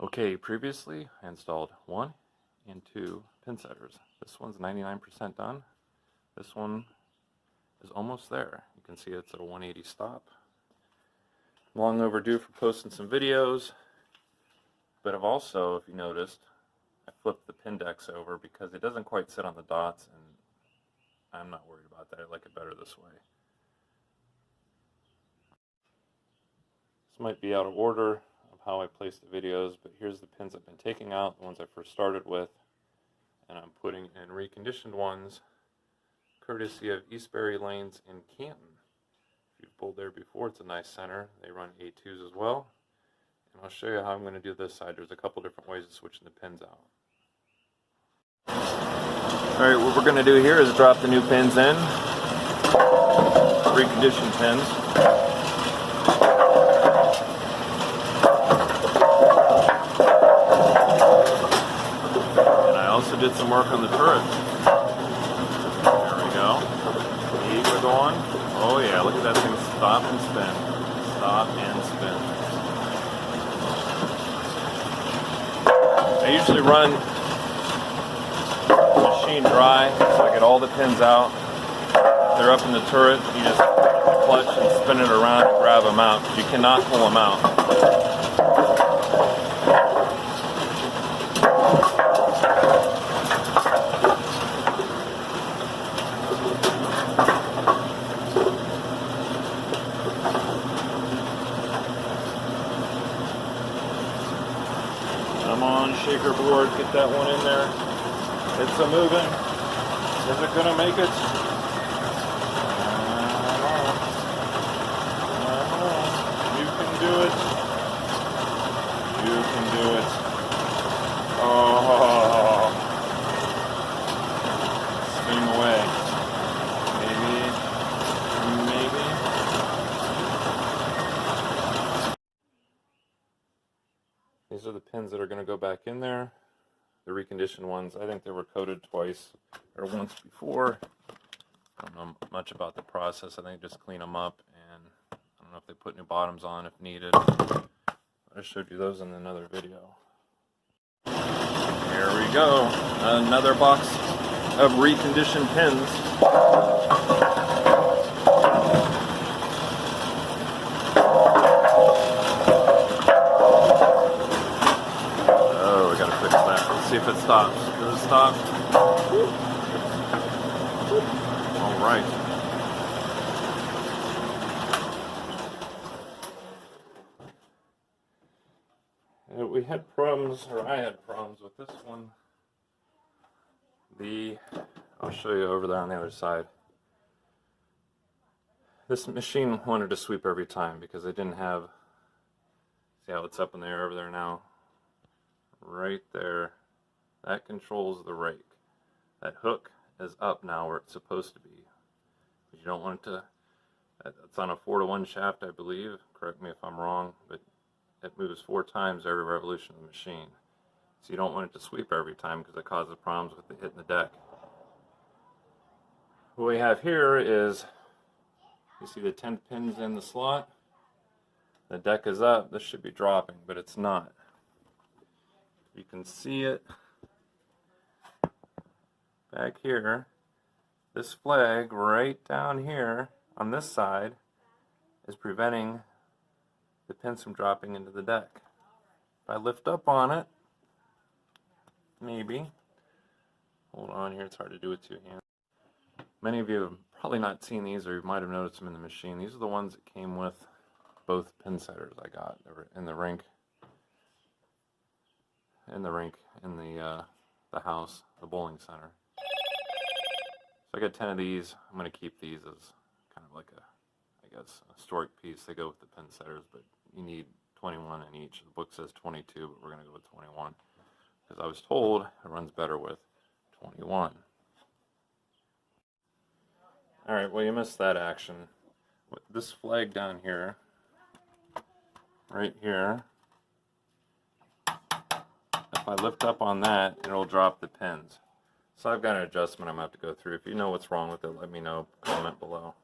Okay, previously I installed 1 and 2 pinsetters. This one's 99% done. This one is almost there. You can see it's at a 180 stop. Long overdue for posting some videos, but I've also, if you noticed, I flipped the Pindex over because it doesn't quite sit on the dots, and I'm not worried about that. I like it better this way. This might be out of order of how I place the videos, but here's the pins I've been taking out, the ones I first started with, and I'm putting in reconditioned ones, courtesy of Eastbury Lanes in Canton. If you've pulled there before, it's a nice center. They run A2s as well, and I'll show you how I'm going to do this side. There's a couple different ways of switching the pins out. Alright, what we're going to do here is drop the new pins in, reconditioned pins. And I also did some work on the turret. There we go. Keep it going. Oh yeah, look at that thing stop and spin. Stop and spin. I usually run machine dry, so I get all the pins out. They're up in the turret. You just clutch and spin it around and grab them out. You cannot pull them out. Come on, shaker board, get that one in there. It's a moving. Is it gonna make it? You can do it. You can do it. Oh, spin away. Maybe. These are the pins that are going to go back in there. The reconditioned ones, I think they were coated twice or once before. I don't know much about the process. I think just clean them up, and I don't know if they put new bottoms on if needed. I showed you those in another video. Here we go. Another box of reconditioned pins. See if it stops. Does it stop? All right. We had problems, or I had problems with this one. I'll show you over there on the other side. This machine wanted to sweep every time because it didn't have, see how it's up in the air over there now? Right there. That controls the rake. That hook is up now where it's supposed to be. You don't want it to, it's on a 4-to-1 shaft, I believe. Correct me if I'm wrong, but it moves 4 times every revolution of the machine. So you don't want it to sweep every time because it causes problems with it hitting the deck. What we have here is, you see the 10 pins in the slot? The deck is up. This should be dropping, but it's not. You can see it back here. This flag right down here on this side is preventing the pins from dropping into the deck. If I lift up on it, maybe. Hold on here, it's hard to do with 2 hands. Many of you have probably not seen these, or you might have noticed them in the machine. These are the ones that came with both pinsetters I got. They were in the rink. In the house, the bowling center. So I got 10 of these. I'm going to keep these as kind of like a, I guess, a historic piece. They go with the pinsetters, but you need 21 in each. The book says 22, but we're going to go with 21. Because I was told it runs better with 21. Alright, well you missed that action. This flag down here, right here, if I lift up on that, it'll drop the pins. So I've got an adjustment I'm going to have to go through. If you know what's wrong with it, let me know. Comment below.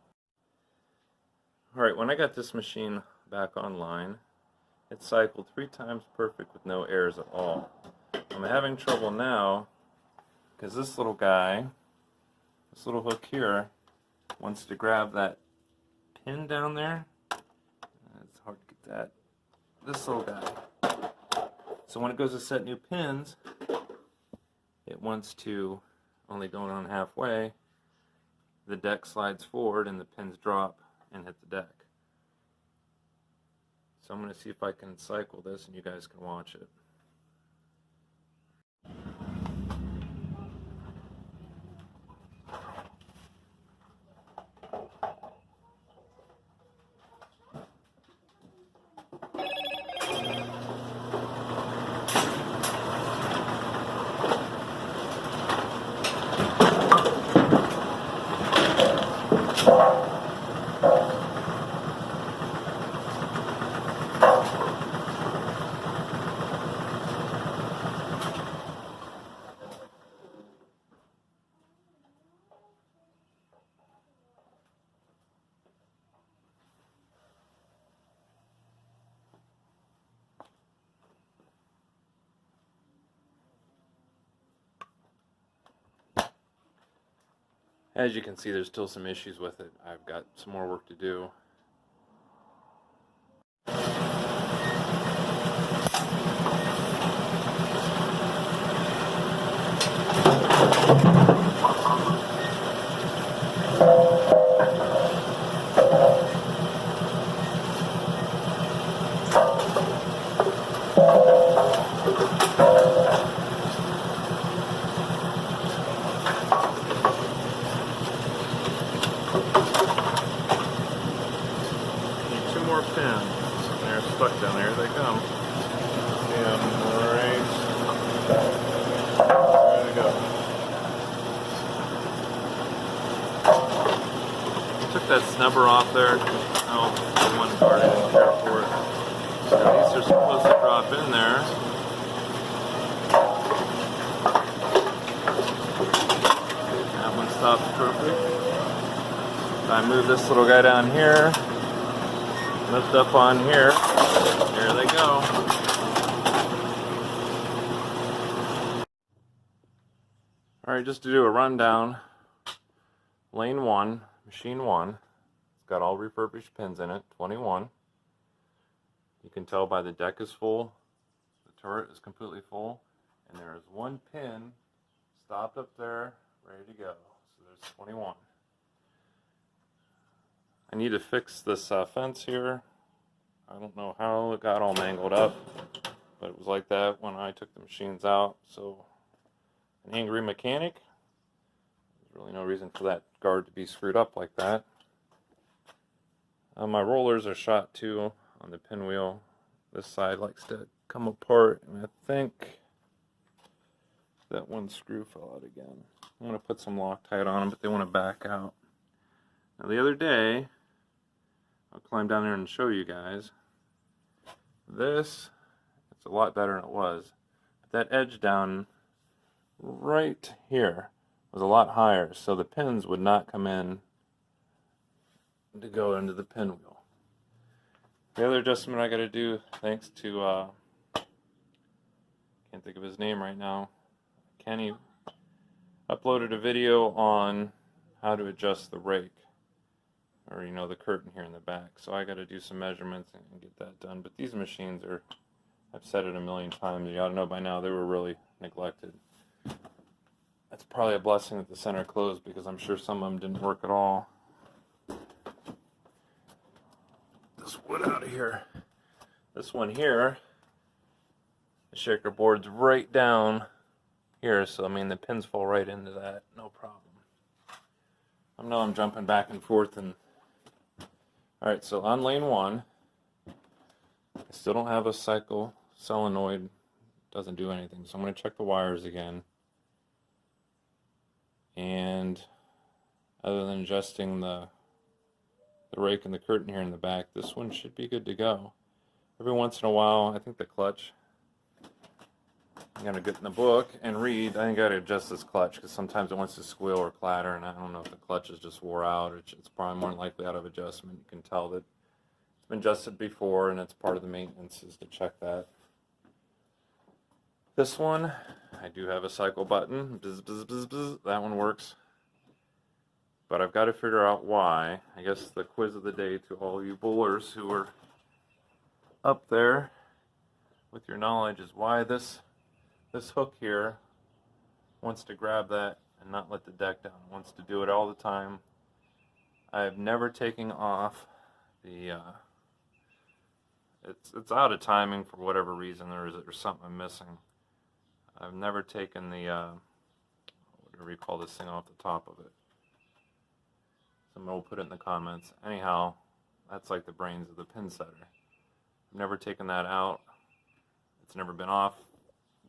Alright, when I got this machine back online, It cycled 3 times perfect with no errors at all. I'm having trouble now because this little guy, this little hook here, wants to grab that pin down there. It's hard to get that. This little guy. So when it goes to set new pins, it wants to only go on halfway. The deck slides forward and the pins drop and hit the deck. So I'm going to see if I can cycle this and you guys can watch it. As you can see, there's still some issues with it. I've got some more work to do. More pins. They're stuck down there. Here they come. See them right there. They go. Took that snubber off there. Oh, the one part I didn't care for it. So these are supposed to drop in there. That one stops perfect. If I move this little guy down here, lift up on here, there they go. Alright, just to do a rundown, lane 1, machine 1, it's got all refurbished pins in it, 21. You can tell by the deck is full, the turret is completely full, and there is one pin stopped up there, ready to go. So there's 21. I need to fix this fence here. I don't know how it got all mangled up, but it was like that when I took the machines out. So, an angry mechanic. There's really no reason for that guard to be screwed up like that. My rollers are shot too on the pinwheel. This side likes to come apart, and I think that one screw fell out again. I'm going to put some Loctite on them, but they want to back out. Now the other day, I'll climb down there and show you guys. This, it's a lot better than it was. But that edge down right here was a lot higher, so the pins would not come in to go into the pinwheel. The other adjustment I got to do, thanks to, can't think of his name right now, Kenny uploaded a video on how to adjust the rake. Or, you know, the curtain here in the back. So I got to do some measurements and get that done. But these machines are, I've said it a million times, you ought to know by now, they were really neglected. That's probably a blessing that the center closed, because I'm sure some of them didn't work at all. This wood out of here. This one here, the shaker board's right down here, so I mean the pins fall right into that, no problem. I know I'm jumping back and forth and alright, so on lane 1, I still don't have a cycle solenoid, doesn't do anything, so I'm going to check the wires again. And other than adjusting the rake and the curtain here in the back, this one should be good to go. Every once in a while, I think the clutch, I'm going to get in the book and read. I think I got to adjust this clutch because sometimes it wants to squeal or clatter, and I don't know if the clutch is just wore out, or it's probably more than likely out of adjustment. You can tell that it's been adjusted before, and it's part of the maintenance is to check that. This one, I do have a cycle button. Bzz, bzz, bzz, bzz. That one works. But I've got to figure out why. I guess the quiz of the day to all you bowlers who are up there with your knowledge is why this hook here wants to grab that and not let the deck down. It wants to do it all the time. I've never taken off the it's out of timing for whatever reason. There's something I'm missing. I've never taken the whatever you call this thing off the top of it. Someone will put it in the comments. Anyhow, that's like the brains of the Pinsetter. I've never taken that out. It's never been off.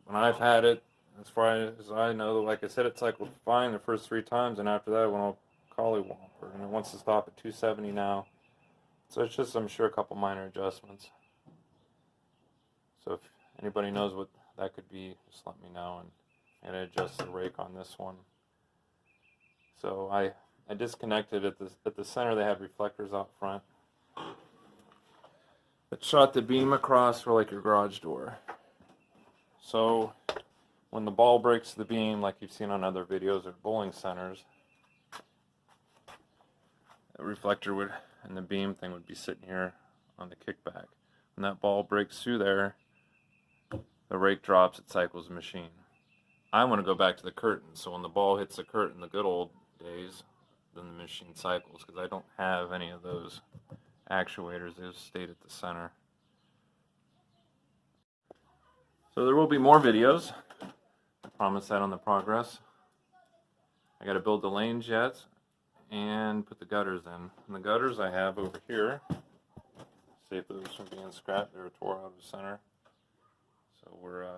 When I've had it, as far as I know, like I said, it cycled fine the first 3 times, and after that it went all collywomper, and it wants to stop at 270 now. So it's just, I'm sure, a couple minor adjustments. So if anybody knows what that could be, just let me know, and adjust the rake on this one. So I disconnected at the center. They had reflectors out front that shot the beam across for like your garage door. So when the ball breaks the beam, like you've seen on other videos or bowling centers, the reflector would and the beam thing would be sitting here on the kickback. When that ball breaks through there, the rake drops, it cycles the machine. I want to go back to the curtain, so when the ball hits the curtain, the good old days, then the machine cycles, because I don't have any of those actuators. They just stayed at the center. So there will be more videos. I promise that on the progress. I got to build the lanes yet and put the gutters in. And the gutters I have over here. Save those from being scrapped. They were tore out of the center. So we're going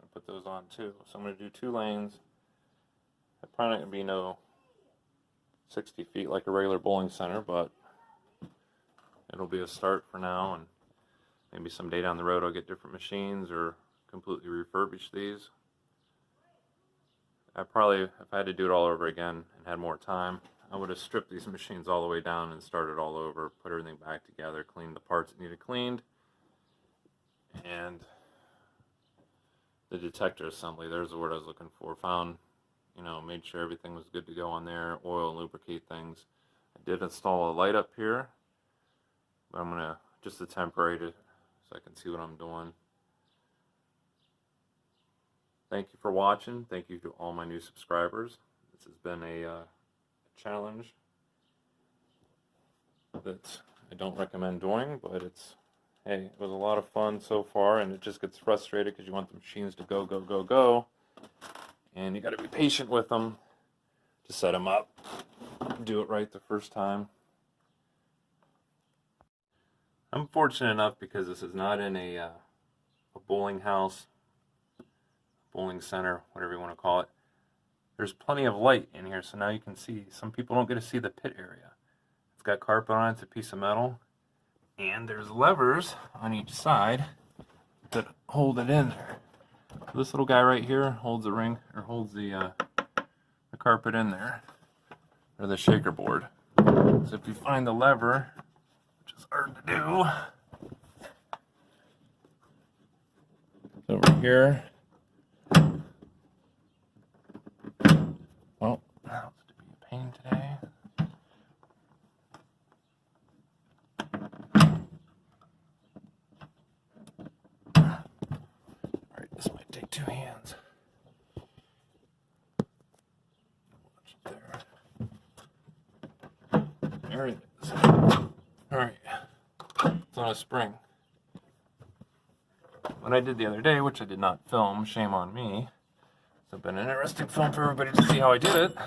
to put those on too. So I'm going to do 2 lanes. They're probably not going to be no 60 feet like a regular bowling center, but it'll be a start for now, and maybe someday down the road I'll get different machines or completely refurbish these. I probably, if I had to do it all over again and had more time, I would have stripped these machines all the way down and started all over, put everything back together, cleaned the parts that needed cleaned, and the detector assembly, there's the word I was looking for. Found, made sure everything was good to go on there, oil and lubricate things. I did install a light up here, but I'm gonna just a temporary so I can see what I'm doing. Thank you for watching. Thank you to all my new subscribers. This has been a challenge that I don't recommend doing, but hey, it was a lot of fun so far, and it just gets frustrated because you want the machines to go, go, go, go, and you got to be patient with them to set them up, do it right the first time. I'm fortunate enough because this is not in a bowling house, bowling center, whatever you want to call it. There's plenty of light in here, so now you can see. Some people don't get to see the pit area. It's got carpet on it, it's a piece of metal, and there's levers on each side that hold it in there. So this little guy right here holds the ring, or holds the carpet in there, or the shaker board. So if you find the lever, which is hard to do, it's over here. Well, that's to be a pain today. Alright, this might take 2 hands. Watch it there. There it is. Alright. It's on a spring. What I did the other day, which I did not film, shame on me. It's been an interesting film for everybody to see how I did it.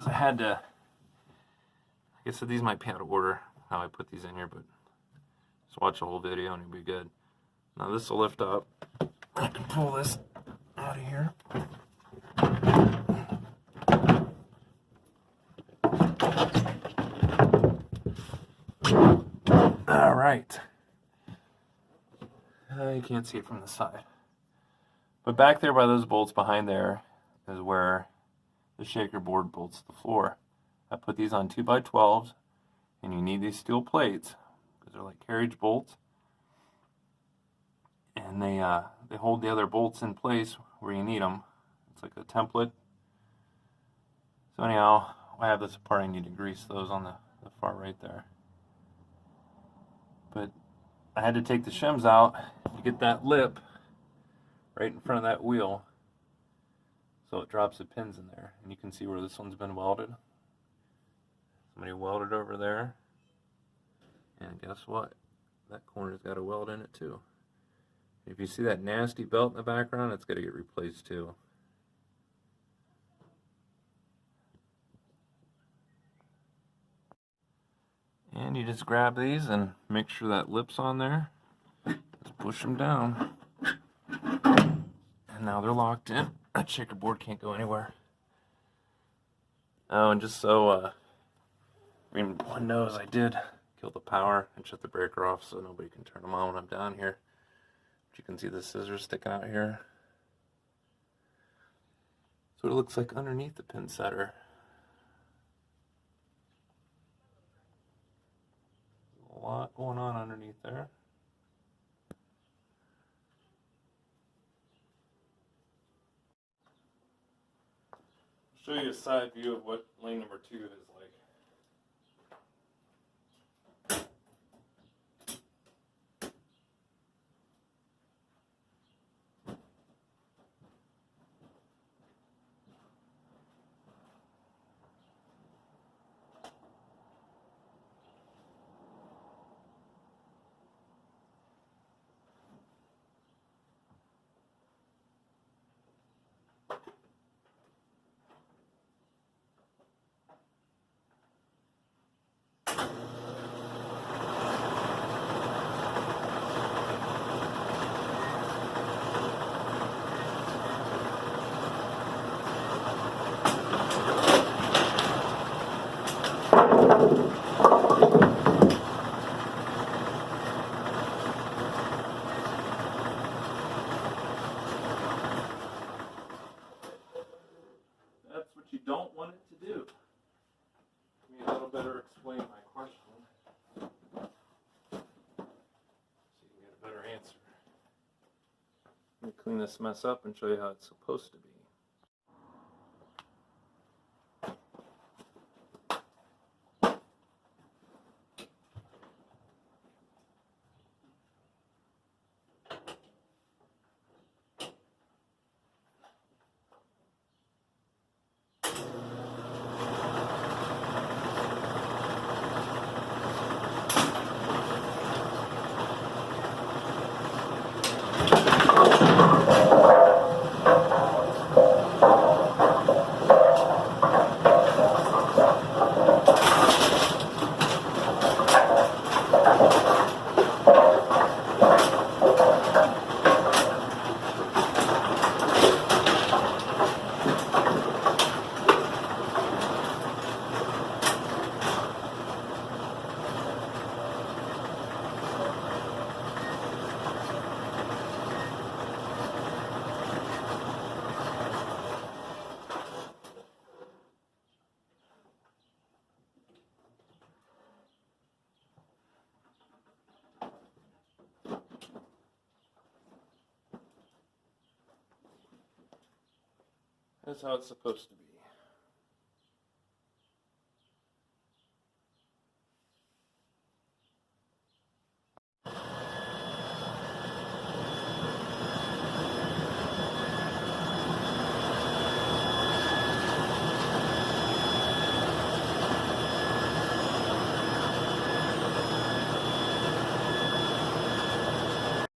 I had to, I guess these might be out of order, how I put these in here, but just watch the whole video and it'll be good. Now this will lift up. I can pull this out of here. All right. You can't see it from the side. But back there by those bolts behind there is where the shaker board bolts the floor. I put these on 2x12s, and you need these steel plates because they're like carriage bolts, and they hold the other bolts in place where you need them. It's like a template. So anyhow, I have this apart. I need to grease those on the far right there. But I had to take the shims out to get that lip right in front of that wheel, so it drops the pins in there. And you can see where this one's been welded. Somebody welded over there, and guess what? That corner's got a weld in it too. If you see that nasty belt in the background, it's got to get replaced too. And you just grab these and make sure that lip's on there. Just push them down. And now they're locked in. That checkerboard can't go anywhere. Oh, and just so one knows, I did kill the power and shut the breaker off so nobody can turn them on when I'm down here. But you can see the scissors sticking out here. That's what it looks like underneath the pinsetter. A lot going on underneath there. I'll show you a side view of what lane number 2 is like. That's what you don't want it to do. Maybe that'll better explain my question, so you can get a better answer. Let me clean this mess up and show you how it's supposed to be. That's how it's supposed to be.